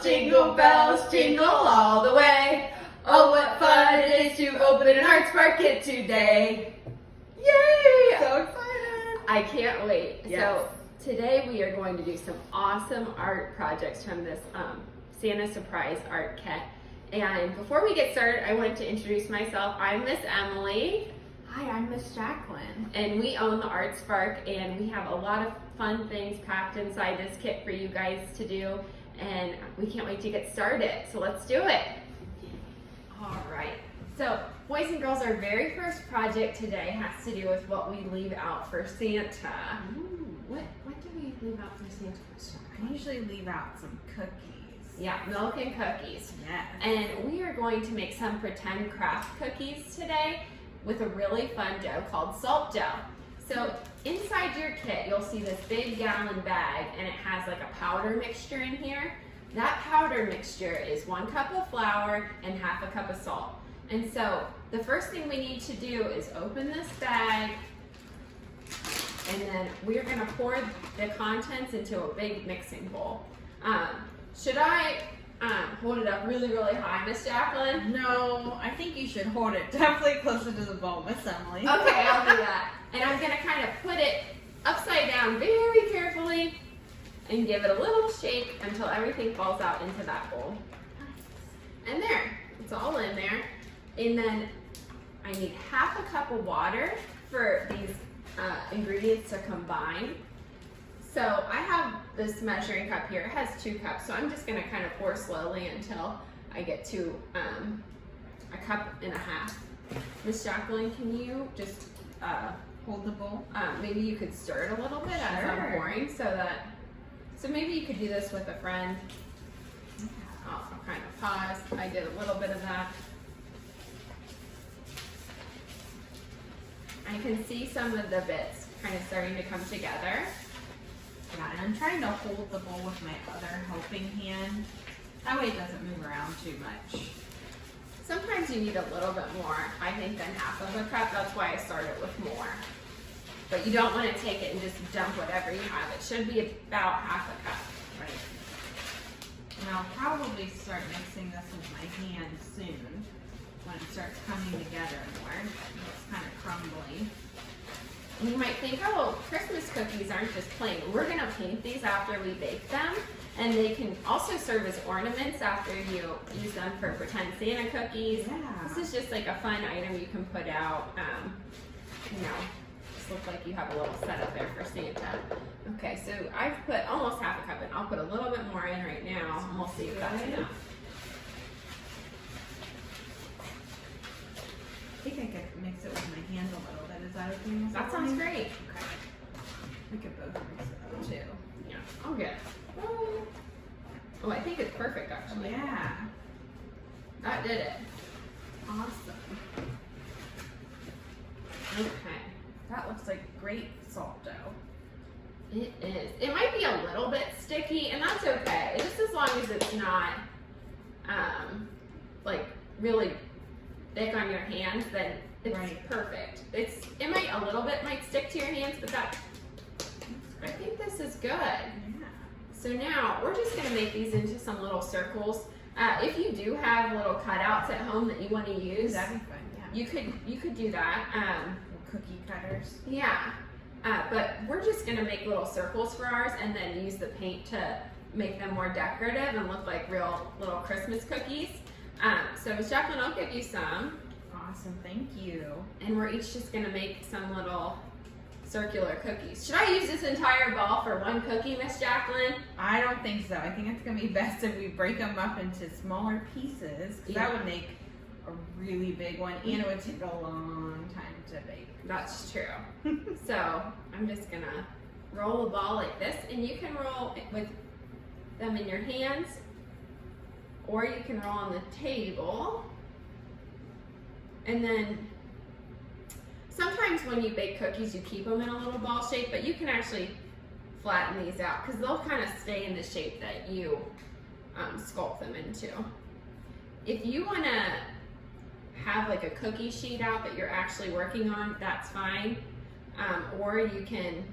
bells, jingle all the way. Oh, what fun it is to open an Heartspark kit today. Yay! So excited. I can't wait. Yes. So today we are going to do some awesome art projects from this Santa Surprise art kit. And before we get started, I wanted to introduce myself. I'm Miss Emily. Hi, I'm Miss Jacqueline. And we own the Artspark, and we have a lot of fun things packed inside this kit for you guys to do, and we can't wait to get started. So let's do it. All right. So boys and girls, our very first project today has to do with what we leave out for Santa. Ooh. What do we leave out for Santa? I usually leave out some cookies. Yeah, milk and cookies. Yes. And we are going to make some pretend craft cookies today with a really fun dough called salt dough. So inside your kit, you'll see this big gallon bag, and it has like a powder mixture in here. That powder mixture is 1 cup of flour and ½ a cup of salt. And so the first thing we need to do is open this bag, and then we're gonna pour the contents into a big mixing bowl. Should I hold it up really, really high, Miss Jacqueline? No, I think you should hold it definitely closer to the bowl, Miss Emily. Okay, I'll do that. And I'm gonna kind of put it upside down very carefully and give it a little shake until everything falls out into that bowl. And there, it's all in there. And then I need ½ a cup of water for these ingredients to combine. So I have this measuring cup here. It has 2 cups, so I'm just gonna kind of pour slowly until I get to 1.5 cups. Miss Jacqueline, can you just Hold the bowl. maybe you could stir it a little bit as I'm pouring, so maybe you could do this with a friend. I'll kind of pause. I did a little bit of that. I can see some of the bits kind of starting to come together. Yeah, and I'm trying to hold the bowl with my other helping hand. That way it doesn't move around too much. Sometimes you need a little bit more, I think, than ½ a cup. That's why I started with more. But you don't want to take it and just dump whatever you have. It should be about ½ a cup. Right. And I'll probably start mixing this with my hand soon when it starts coming together more. It's kind of crumbly. And you might think, oh, Christmas cookies aren't just plain. We're gonna paint these after we bake them, and they can also serve as ornaments after you use them for pretend Santa cookies. Yeah. This is just like a fun item you can put out. Just look like you have a little setup there for Santa. Okay, so I've put almost ½ a cup in. I'll put a little bit more in right now, and we'll see if that's enough. I think I could mix it with my hand a little bit. Is that okay, Miss That Emily? sounds great. Okay. We could both mix it up too. Yeah, I'll get it. Oh, I think it's perfect actually. Yeah. That did it. Awesome. Okay. That looks like great salt dough. It is. It might be a little bit sticky, and that's okay. Just as long as it's not like really thick on your hands, then it's Right. perfect. It might a little bit might stick to your hands, but I think this is good. Yeah. So now we're just gonna make these into some little circles. If you do have little cutouts at home that you want to use, That'd be fun. Yeah. you could do that. Little cookie cutters. Yeah, but we're just gonna make little circles for ours and then use the paint to make them more decorative and look like real little Christmas cookies. So Ms. Jacqueline, I'll give you some, Awesome. Thank you. and we're each just gonna make some little circular cookies. Should I use this entire ball for one cookie, Miss Jacqueline? I don't think so. I think it's gonna be best if we break them up into smaller pieces. 'Cause Yeah. that would make a really big one, and it would take a long time to bake. That's true. So I'm just gonna roll a ball like this, and you can roll it with them in your hands, or you can roll on the table. And then sometimes when you bake cookies, you keep them in a little ball shape, but you can actually flatten these out because they'll kind of stay in the shape that you sculpt them into. If you want to have like a cookie sheet out that you're actually working on, that's fine. Or you can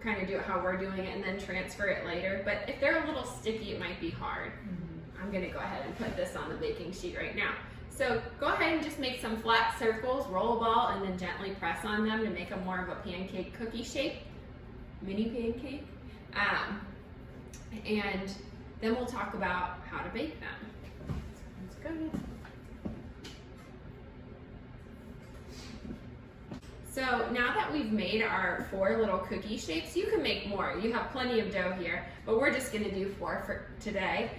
kind of do it how we're doing it and then transfer it later. But if they're a little sticky, it might be hard. I'm gonna go ahead and put this on the baking sheet right now. So go ahead and just make some flat circles, roll a ball, and then gently press on them to make them more of a pancake cookie shape, mini pancake. And then we'll talk about how to bake them. That's good. So now that we've made our 4 little cookie shapes, you can make more. You have plenty of dough here, but we're just gonna do 4 for today.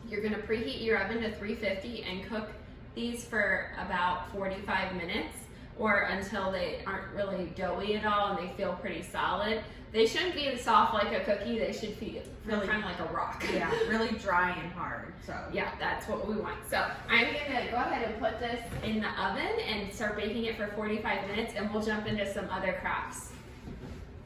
You're gonna preheat your oven to 350 and cook these for about 45 minutes or until they aren't really doughy at all and they feel pretty solid. They shouldn't be soft like a cookie, they should feel Really- kind of like a rock. Yeah, really dry and hard. So Yeah, that's what we want. So I'm gonna go ahead and put this in the oven and start baking it for 45 minutes and we'll jump into some other crafts.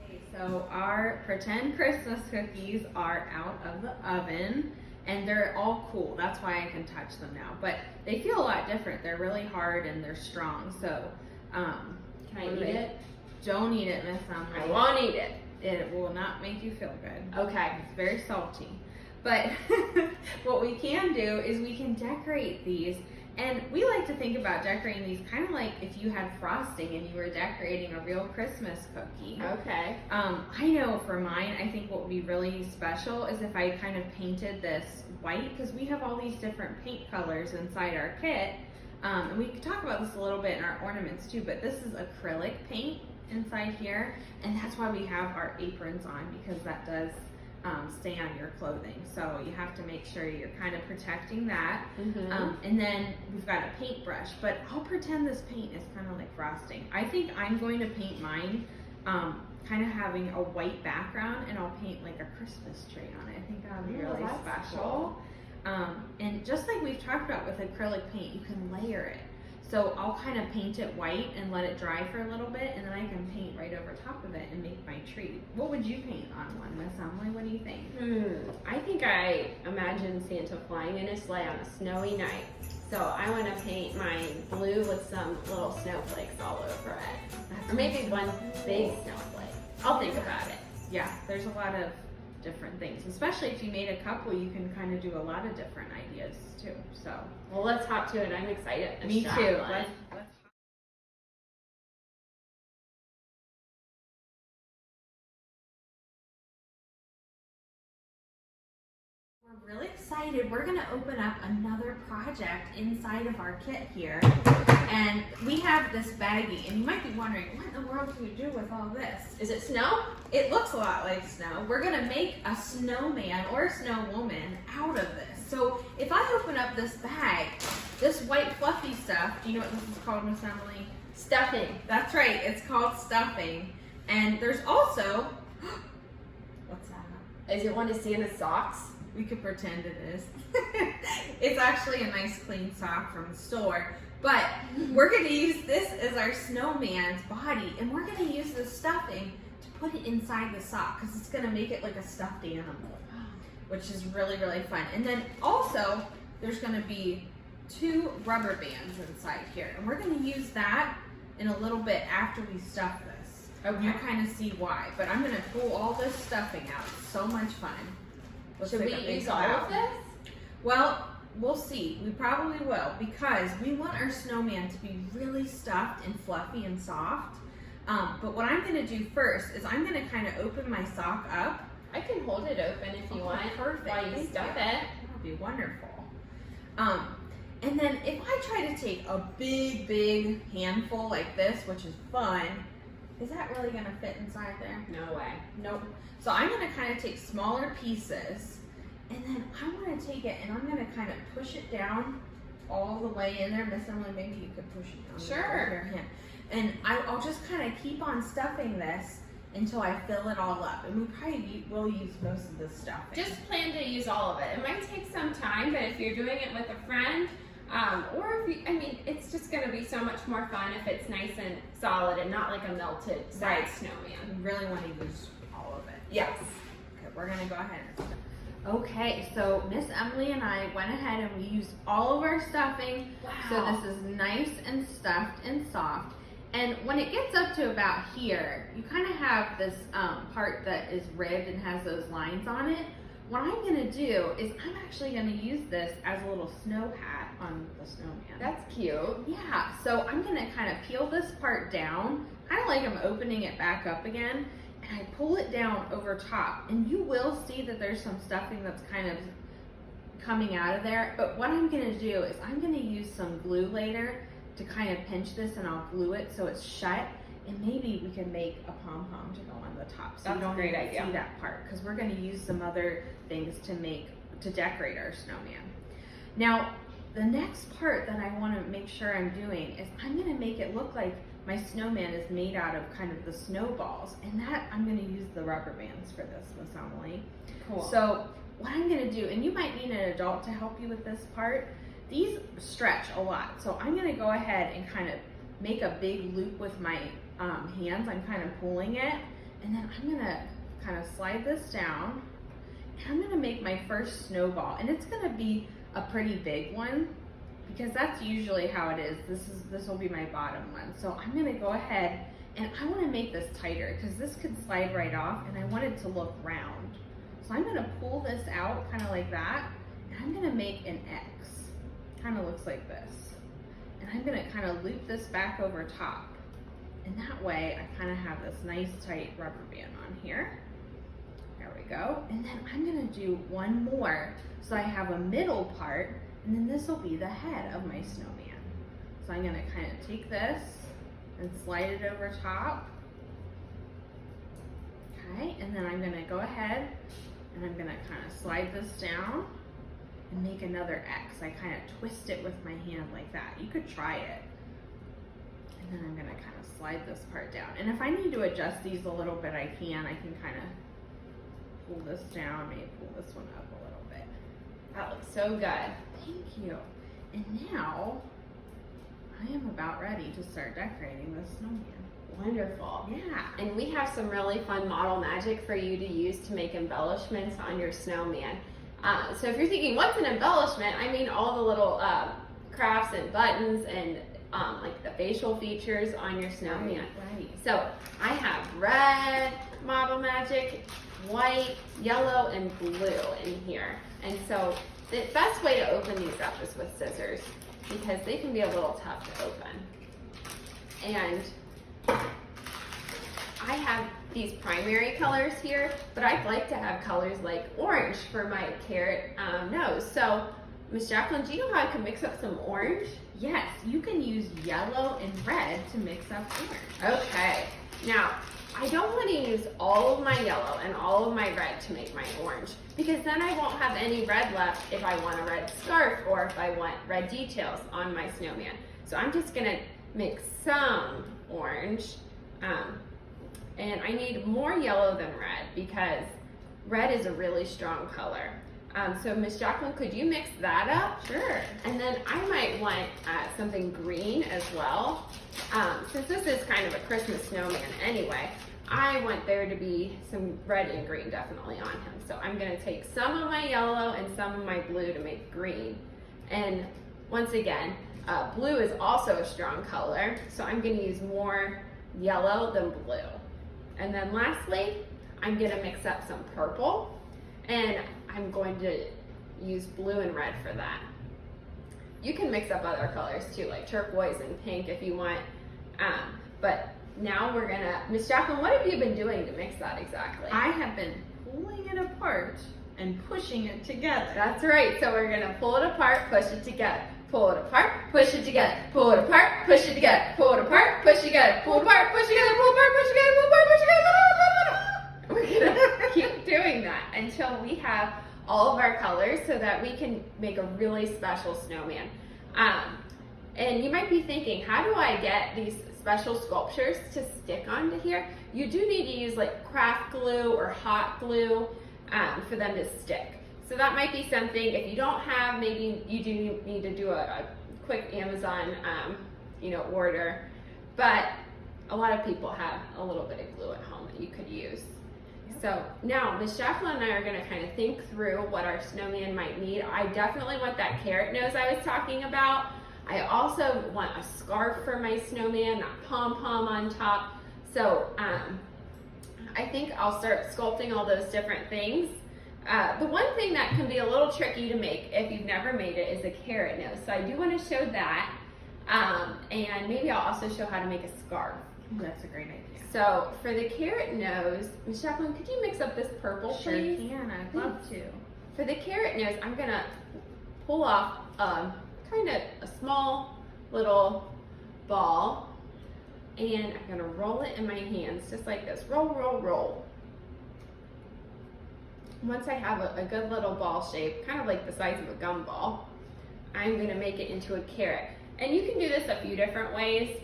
Okay, so our pretend Christmas cookies are out of the oven and they're all cool. That's why I can touch them now. But they feel a lot different. They're really hard and they're strong. So Can I eat it? Don't eat it, Miss I Emily. won't eat it. It will not make you feel good. Okay. It's very salty. But what we can do is we can decorate these. And we like to think about decorating these kind of like if you had frosting and you were decorating a real Christmas cookie. Okay. I know for mine, I think what would be really special is if I kind of painted this white, because we have all these different paint colors inside our kit. And we could talk about this a little bit in our ornaments too, but this is acrylic paint inside here, and that's why we have our aprons on, because that does stay on your clothing. So you have to make sure you're kind of protecting that. And then we've got a paintbrush, but I'll pretend this paint is kind of like frosting. I think I'm going to paint mine kind of having a white background, and I'll paint like a Christmas tree on it. I think that'll be really that's special. And just like we've talked about with acrylic paint, you can layer it. So I'll kind of paint it white and let it dry for a little bit, and then I can paint right over top of it and make my tree. What would you paint on one, Miss Emily? What do you think? I think I imagine Santa flying in a sleigh on a snowy night. So I want to paint mine blue with some little snowflakes all over it. Or maybe one big snowflake. I'll think about it. Yeah, there's a lot of different things. Especially if you made a couple, you can kind of do a lot of different ideas too. So Well, let's hop to it. I'm excited. me Let's too. try one. Let's We're really excited. We're going to open up another project inside of our kit here. And we have this baggie, and you might be wondering, what in the world do we do with all this? Is it snow? It looks a lot like snow. We're going to make a snowman or a snowwoman out of this. So if I open up this bag, this white fluffy stuff, do you know what this is called, Miss Emily? Stuffing. That's right, it's called stuffing. And there's also, what's that? Is it one of Santa's socks? We could pretend it is. It's actually a nice clean sock from the store. But we're going to use this as our snowman's body, and we're going to use the stuffing to put it inside the sock, because it's going to make it like a stuffed animal, which is really, really fun. And then also, there's going to be 2 rubber bands inside here, and we're going to use that in a little bit after we stuff this. Okay. You kind of see why, but I'm going to pull all this stuffing out. It's so much fun. Looks Should like we a big use all cloud. of this? Well, we'll see. We probably will, because we want our snowman to be really stuffed and fluffy and soft. But what I'm going to do first is I'm going to kind of open my sock up. I can hold it open if you want. Perfect. While you Thank stuff you. it. That'll be wonderful. And then if I try to take a big, big handful like this, which is fun, is that really going to fit inside there? No way. Nope. So I'm going to kind of take smaller pieces, and then I'm going to take it and I'm going to kind of push it down all the way in there. Miss Emily, maybe you could push it down. Sure. With your hand. And I'll just kind of keep on stuffing this until I fill it all up. And we probably will use most of this stuffing. Just plan to use all of it. It might take some time, but if you're doing it with a friend, or if you, I mean, it's just going to be so much more fun if it's nice and solid and not like a melted Right. snowman. We really want to use all of it. Yes. Okay, we're going to go ahead and stuff. Okay, so Miss Emily and I went ahead and we used all of our stuffing. Wow. So this is nice and stuffed and soft. And when it gets up to about here, you kind of have this part that is ribbed and has those lines on it. What I'm gonna do is I'm actually gonna use this as a little snow hat on the snowman. That's cute. Yeah, so I'm gonna kind of peel this part down, kind of like I'm opening it back up again, and I pull it down over top. And you will see that there's some stuffing that's kind of coming out of there. But what I'm gonna do is I'm gonna use some glue later to kind of pinch this, and I'll glue it so it's shut. And maybe we can make a pom-pom to go on the top, so you don't great even idea. see that part, because we're going to use some other things to decorate our snowman. Now, the next part that I want to make sure I'm doing is I'm going to make it look like my snowman is made out of kind of the snowballs, and that I'm going to use the rubber bands for this, Miss Emily. Cool. So what I'm going to do, and you might need an adult to help you with this part, these stretch a lot. So I'm going to go ahead and kind of make a big loop with my hands. I'm kind of pulling it, and then I'm going to kind of slide this down, and I'm going to make my first snowball, and it's going to be a pretty big one because that's usually how it is. This will be my bottom one. So I'm going to go ahead, and I want to make this tighter because this could slide right off, and I want it to look round. So I'm going to pull this out kind of like that, and I'm going to make an X. Kind of looks like this. And I'm going to kind of loop this back over top. And that way I kind of have this nice tight rubber band on here. There we go. And then I'm going to do one more. So I have a middle part, and then this will be the head of my snowman. So I'm going to kind of take this and slide it over top. Okay, and then I'm going to go ahead and I'm going to kind of slide this down and make another X. I kind of twist it with my hand like that. You could try it. And then I'm going to kind of slide this part down. And if I need to adjust these a little bit, I can kind of pull this down, maybe pull this one up a little bit. That looks so good. Thank you. And now I am about ready to start decorating this snowman. Wonderful. Yeah. And we have some really fun model magic for you to use to make embellishments on your snowman. So if you're thinking, what's an embellishment? I mean all the little crafts and buttons and like the facial features on your snowman. Right. So I have red model magic, white, yellow, and blue in here. And so the best way to open these up is with scissors because they can be a little tough to open. And I have these primary colors here, but I'd like to have colors like orange for my carrot nose. So, Miss Jacqueline, do you know how I can mix up some orange? Yes, you can use yellow and red to mix up orange. Okay. Now, I don't want to use all of my yellow and all of my red to make my orange because then I won't have any red left if I want a red scarf or if I want red details on my snowman. So I'm just going to mix some orange. And I need more yellow than red because red is a really strong color. So Miss Jacqueline, could you mix that up? Sure. And then I might want something green as well. Since this is kind of a Christmas snowman anyway, I want there to be some red and green definitely on him. So I'm gonna take some of my yellow and some of my blue to make green. And once again, blue is also a strong color, so I'm gonna use more yellow than blue. And then lastly, I'm gonna mix up some purple, and I'm going to use blue and red for that. You can mix up other colors too, like turquoise and pink if you want. But now we're gonna, Miss Jacqueline, what have you been doing to mix that exactly? I have been pulling it apart and pushing it together. That's right, so we're gonna pull it apart, push it together. Pull it apart, push it together. Pull it apart, push it together. Pull it apart, push it together. Pull it apart, push it together. Pull it apart, push it together. Pull it apart, push it together. We're gonna keep doing that until we have all of our colors so that we can make a really special snowman. And you might be thinking, how do I get these special sculptures to stick onto here? You do need to use like craft glue or hot glue for them to stick. So that might be something, if you don't have, maybe you do need to do a quick Amazon order. But a lot of people have a little bit of glue at home that you could use. So now Miss Jacqueline and I are gonna kind of think through what our snowman might need. I definitely want that carrot nose I was talking about. I also want a scarf for my snowman, a pom-pom on top. So I think I'll start sculpting all those different things. The one thing that can be a little tricky to make if you've never made it is a carrot nose. So I do want to show that. And maybe I'll also show how to make a scarf. That's a great idea. So for the carrot nose, Ms. Jacqueline, could you mix up this purple, Sure please? can, I'd love to. For the carrot nose, I'm gonna pull off kind of a small little ball, and I'm gonna roll it in my hands just like this. Roll, roll, roll. Once I have a good little ball shape, kind of like the size of a gumball, I'm gonna make it into a carrot. And you can do this a few different ways.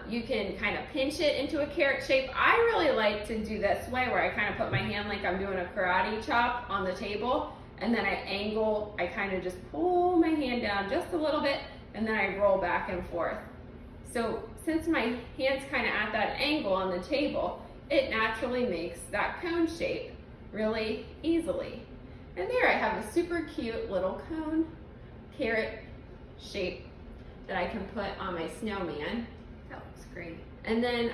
You can kind of pinch it into a carrot shape. I really like to do this way where I kind of put my hand like I'm doing a karate chop on the table, and then I angle, I kind of just pull my hand down just a little bit, and then I roll back and forth. So since my hand's kind of at that angle on the table, it naturally makes that cone shape really easily. And there I have a super cute little cone carrot shape that I can put on my snowman. That looks great. And then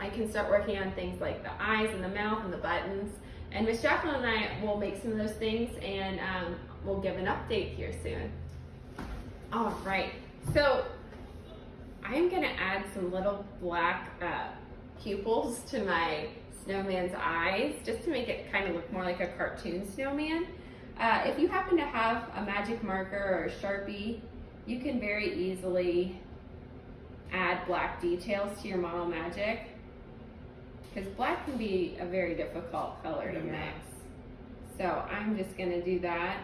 I can start working on things like the eyes and the mouth and the buttons. And Miss Jacqueline and I will make some of those things, and we'll give an update here soon. All right, so I'm gonna add some little black pupils to my snowman's eyes, just to make it kind of look more like a cartoon snowman. If you happen to have a magic marker or a Sharpie, you can very easily add black details to your Model Magic, because black can be a very difficult color to mix. So I'm just gonna do that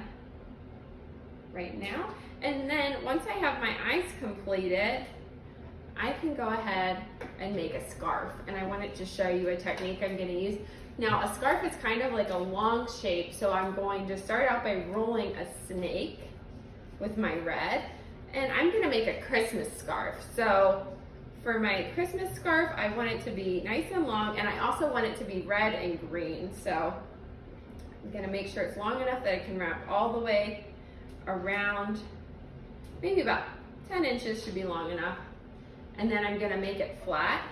right now. And then once I have my eyes completed, I can go ahead and make a scarf. And I wanted to show you a technique I'm gonna use. Now a scarf is kind of like a long shape, so I'm going to start out by rolling a snake with my red. And I'm gonna make a Christmas scarf. So for my Christmas scarf, I want it to be nice and long, and I also want it to be red and green. So I'm gonna make sure it's long enough that I can wrap all the way around. Maybe about 10 inches should be long enough. And then I'm gonna make it flat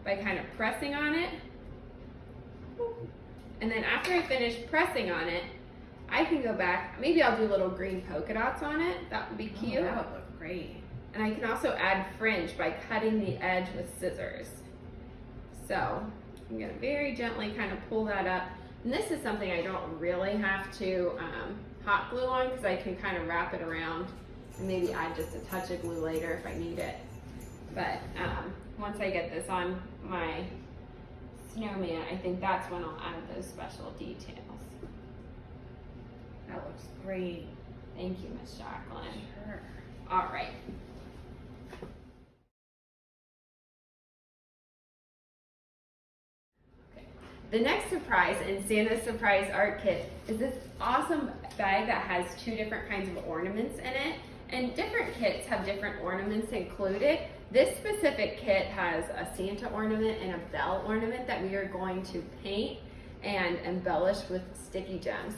by kind of pressing on it. And then after I finish pressing on it, I can go back, maybe I'll do little green polka dots on it. That would be cute. Oh, that would look great. And I can also add fringe by cutting the edge with scissors. So I'm gonna very gently kind of pull that up. And this is something I don't really have to hot glue on, because I can kind of wrap it around and maybe add just a touch of glue later if I need it. But once I get this on my snowman, I think that's when I'll add those special details. That looks great. Thank you, Miss Jacqueline. Sure. All right. Okay. The next surprise in Santa's Surprise Art Kit is this awesome bag that has 2 different kinds of ornaments in it. And different kits have different ornaments included. This specific kit has a Santa ornament and a bell ornament that we are going to paint and embellish with sticky gems.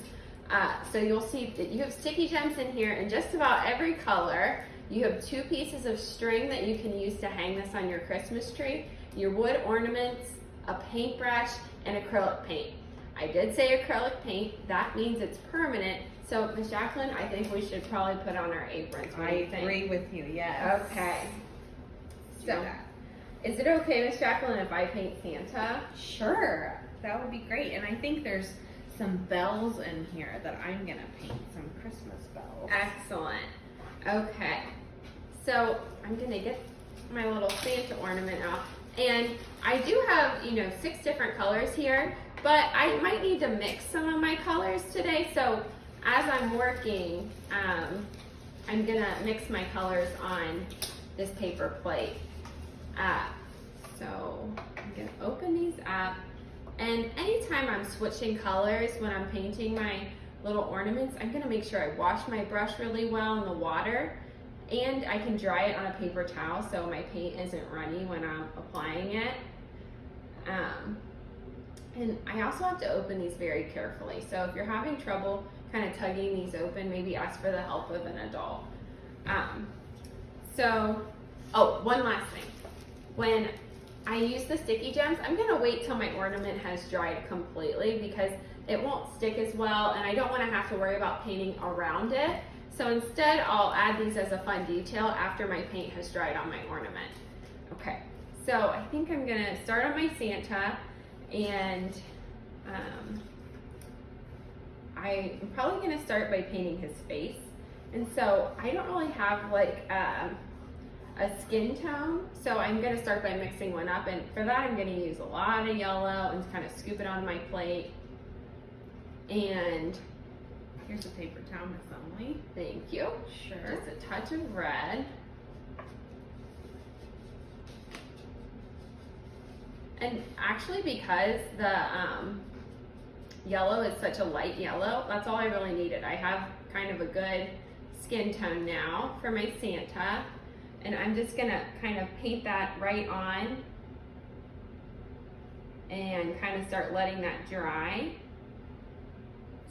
So you'll see that you have sticky gems in here in just about every color. You have 2 pieces of string that you can use to hang this on your Christmas tree, your wood ornaments, a paintbrush, and acrylic paint. I did say acrylic paint. That means it's permanent. So, Ms. Jacqueline, I think we should probably put on our aprons. What do you think? I agree with you, yes. Okay. So, is it okay, Ms. Jacqueline, if I paint Santa? Sure, that would be great. And I think there's some bells in here that I'm gonna paint, some Christmas bells. Excellent. Okay. So, I'm gonna get my little Santa ornament out. And I do have, 6 different colors here, but I might need to mix some of my colors today. So, as I'm working, I'm gonna mix my colors on this paper plate. So I'm gonna open these up, and anytime I'm switching colors when I'm painting my little ornaments, I'm gonna make sure I wash my brush really well in the water, and I can dry it on a paper towel so my paint isn't runny when I'm applying it. And I also have to open these very carefully. So if you're having trouble kind of tugging these open, maybe ask for the help of an adult. So, oh, one last thing. When I use the sticky gems, I'm gonna wait till my ornament has dried completely because it won't stick as well and I don't wanna have to worry about painting around it. So instead, I'll add these as a fun detail after my paint has dried on my ornament. Okay, so I think I'm gonna start on my Santa, and I'm probably gonna start by painting his face. And so I don't really have like a skin tone, so I'm gonna start by mixing one up, and for that I'm gonna use a lot of yellow and kind of scoop it on my plate. And Here's a paper towel, Miss Emily. thank you. Sure. Just a touch of red. And actually, because the yellow is such a light yellow, that's all I really needed. I have kind of a good skin tone now for my Santa, and I'm just gonna kind of paint that right on and kind of start letting that dry.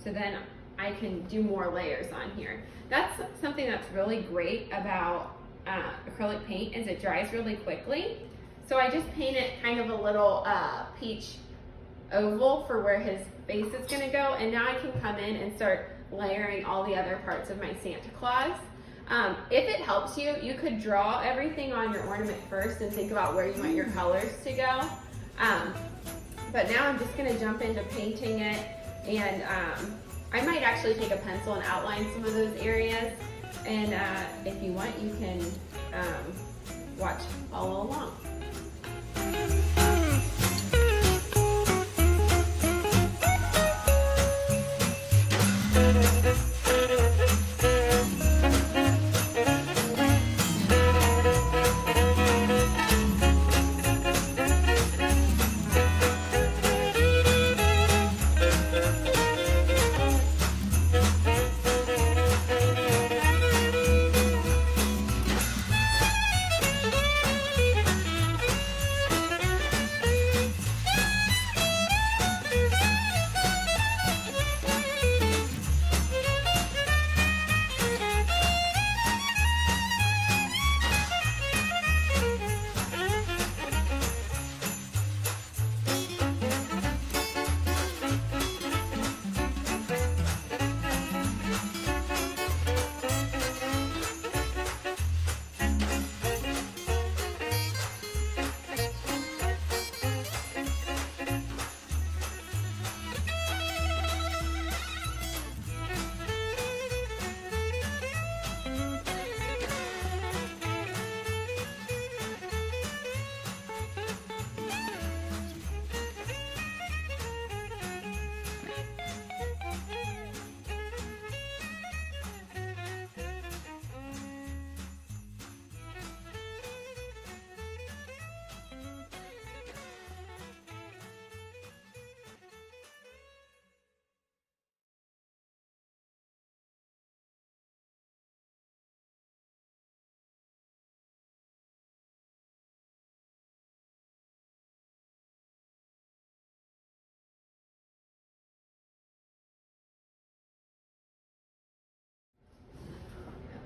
So then I can do more layers on here. That's something that's really great about acrylic paint, is it dries really quickly. So I just painted kind of a little peach oval for where his face is gonna go, and now I can come in and start layering all the other parts of my Santa Claus. If it helps you, you could draw everything on your ornament first and think about where you want your colors to go. But now I'm just gonna jump into painting it, and I might actually take a pencil and outline some of those areas. And if you want, you can follow along.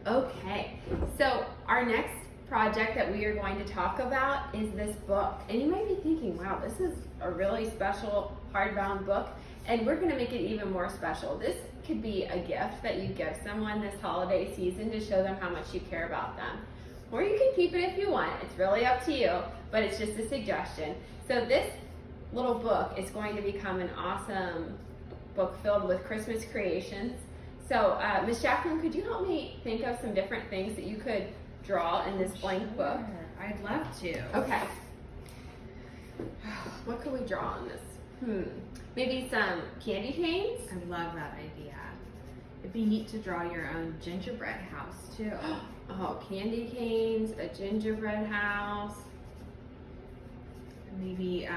Okay, so our next project that we are going to talk about is this book. And you might be thinking, wow, this is a really special hardbound book, and we're gonna make it even more special. This could be a gift that you give someone this holiday season to show them how much you care about them. Or you can keep it if you want, it's really up to you, but it's just a suggestion. So this little book is going to become an awesome book filled with Christmas creations. So, Ms. Jacqueline, could you help me think of some different things that you could draw in this blank book? I'd love to. Okay. What could we draw on this? Maybe some candy canes? I love that idea. It'd be neat to draw your own gingerbread house, too. Oh, candy canes, a gingerbread house. Maybe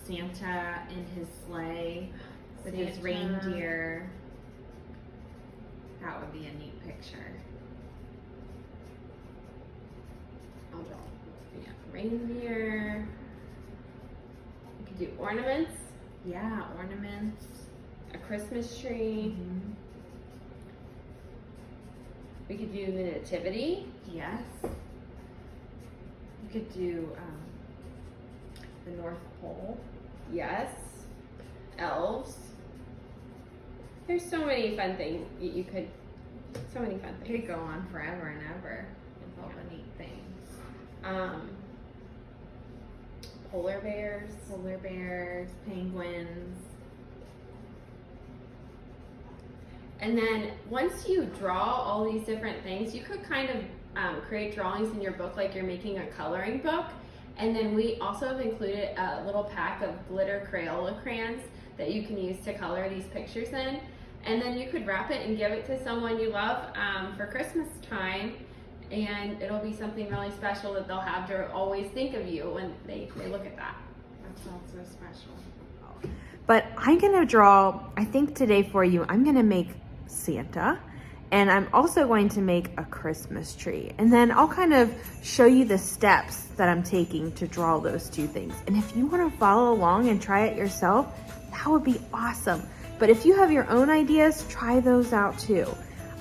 Santa in his sleigh with his reindeer. That would be a neat picture. I'll draw reindeer. We could do ornaments. Yeah, ornaments. A Christmas tree. We could do the nativity. Yes. could do the North Pole. Yes. Elves. There's so many fun things you could. So many fun It things. could go on forever and ever with all the neat things. Polar bears. Polar bears, penguins. And then once you draw all these different things, you could kind of create drawings in your book like you're making a coloring book. And then we also have included a little pack of glitter Crayola crayons that you can use to color these pictures in. And then you could wrap it and give it to someone you love for Christmas time. And it'll be something really special that they'll have to always think of you when they look at that. That sounds so special. But I'm gonna draw, I think today for you, I'm gonna make Santa, and I'm also going to make a Christmas tree. And then I'll kind of show you the steps that I'm taking to draw those two things. And if you wanna follow along and try it yourself, that would be awesome. But if you have your own ideas, try those out too.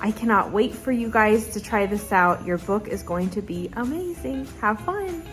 I cannot wait for you guys to try this out. Your book is going to be amazing. Have fun.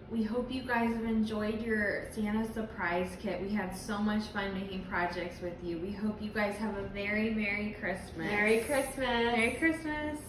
We hope you guys have enjoyed your Santa surprise kit. We had so much fun making projects with you. We hope you guys have a very Merry Christmas. Merry Christmas. Merry Christmas.